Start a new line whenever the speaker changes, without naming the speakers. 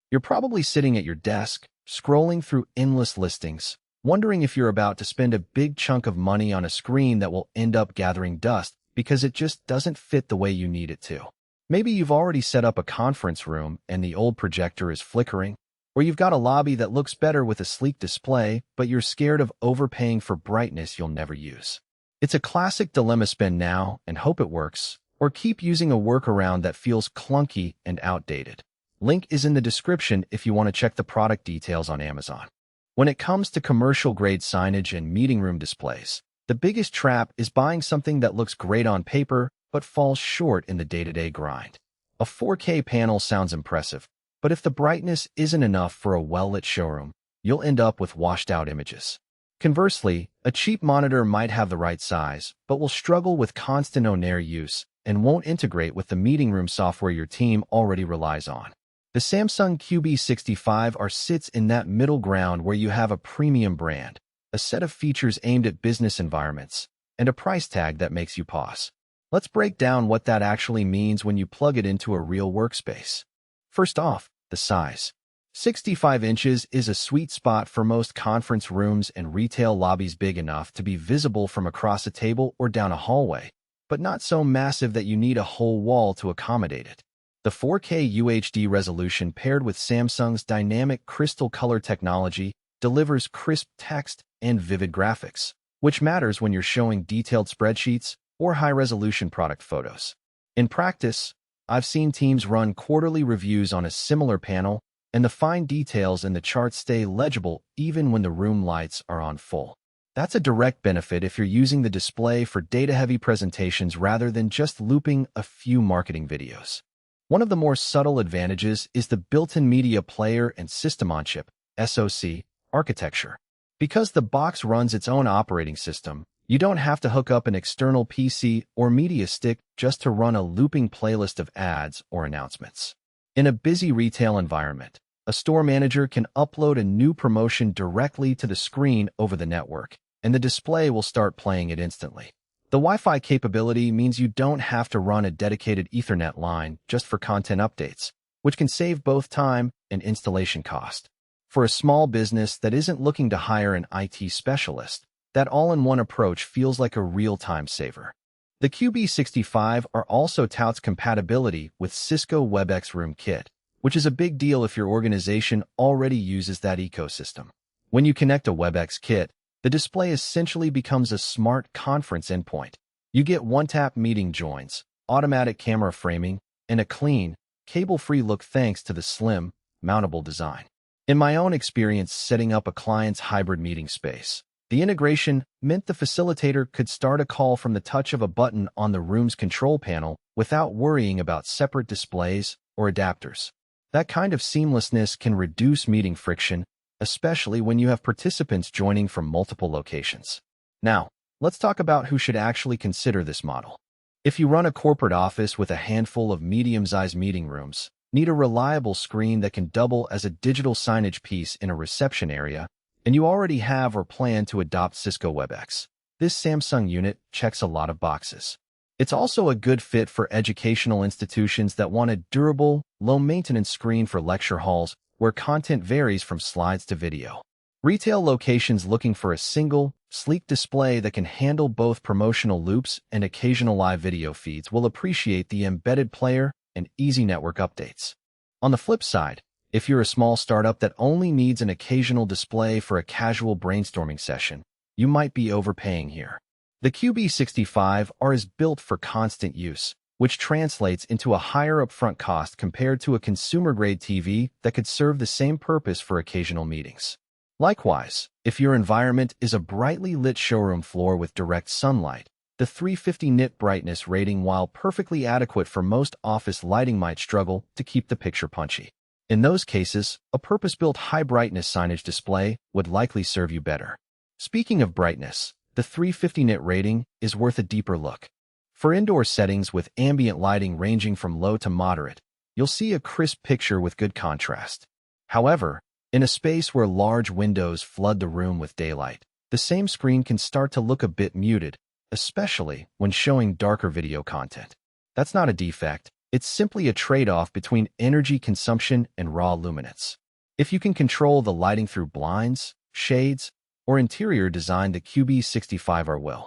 You're probably sitting at your desk, scrolling through endless listings, wondering if you're about to spend a big chunk of money on a screen that will end up gathering dust because it just doesn't fit the way you need it to. Maybe you've already set up a conference room and the old projector is flickering, or you've got a lobby that looks better with a sleek display, but you're scared of overpaying for brightness you'll never use. It's a classic dilemma: spend now and hope it works, or keep using a workaround that feels clunky and outdated. Link is in the description if you want to check the product details on Amazon. When it comes to commercial-grade signage and meeting room displays, the biggest trap is buying something that looks great on paper but falls short in the day-to-day grind. A 4K panel sounds impressive, but if the brightness isn't enough for a well-lit showroom, you'll end up with washed-out images. Conversely, a cheap monitor might have the right size, but will struggle with constant on-air use and won't integrate with the meeting room software your team already relies on. The Samsung QB65R sits in that middle ground where you have a premium brand, a set of features aimed at business environments, and a price tag that makes you pause. Let's break down what that actually means when you plug it into a real workspace. First off, the size. 65 inches is a sweet spot for most conference rooms and retail lobbies, big enough to be visible from across a table or down a hallway, but not so massive that you need a whole wall to accommodate it. The 4K UHD resolution paired with Samsung's dynamic crystal color technology delivers crisp text and vivid graphics, which matters when you're showing detailed spreadsheets or high-resolution product photos. In practice, I've seen teams run quarterly reviews on a similar panel, and the fine details in the charts stay legible even when the room lights are on full. That's a direct benefit if you're using the display for data-heavy presentations rather than just looping a few marketing videos. One of the more subtle advantages is the built-in media player and system-on-chip (SoC) architecture. Because the box runs its own operating system, you don't have to hook up an external PC or media stick just to run a looping playlist of ads or announcements. In a busy retail environment, a store manager can upload a new promotion directly to the screen over the network, and the display will start playing it instantly. The Wi-Fi capability means you don't have to run a dedicated Ethernet line just for content updates, which can save both time and installation cost. For a small business that isn't looking to hire an IT specialist, that all-in-one approach feels like a real time saver. The QB65R also touts compatibility with Cisco WebEx Room Kit, which is a big deal if your organization already uses that ecosystem. When you connect a WebEx kit, the display essentially becomes a smart conference endpoint. You get one-tap meeting joins, automatic camera framing, and a clean, cable-free look thanks to the slim, mountable design. In my own experience setting up a client's hybrid meeting space, the integration meant the facilitator could start a call from the touch of a button on the room's control panel without worrying about separate displays or adapters. That kind of seamlessness can reduce meeting friction, especially when you have participants joining from multiple locations. Now, let's talk about who should actually consider this model. If you run a corporate office with a handful of medium-sized meeting rooms, need a reliable screen that can double as a digital signage piece in a reception area, and you already have or plan to adopt Cisco WebEx, this Samsung unit checks a lot of boxes. It's also a good fit for educational institutions that want a durable, low-maintenance screen for lecture halls where content varies from slides to video. Retail locations looking for a single, sleek display that can handle both promotional loops and occasional live video feeds will appreciate the embedded player and easy network updates. On the flip side, if you're a small startup that only needs an occasional display for a casual brainstorming session, you might be overpaying here. The QB65R is built for constant use, which translates into a higher upfront cost compared to a consumer-grade TV that could serve the same purpose for occasional meetings. Likewise, if your environment is a brightly lit showroom floor with direct sunlight, the 350 nit brightness rating, while perfectly adequate for most office lighting, might struggle to keep the picture punchy. In those cases, a purpose-built high-brightness signage display would likely serve you better. Speaking of brightness, the 350 nit rating is worth a deeper look. For indoor settings with ambient lighting ranging from low to moderate, you'll see a crisp picture with good contrast. However, in a space where large windows flood the room with daylight, the same screen can start to look a bit muted, especially when showing darker video content. That's not a defect, It's simply a trade-off between energy consumption and raw luminance. If you can control the lighting through blinds, shades, or interior design, the QB65R will.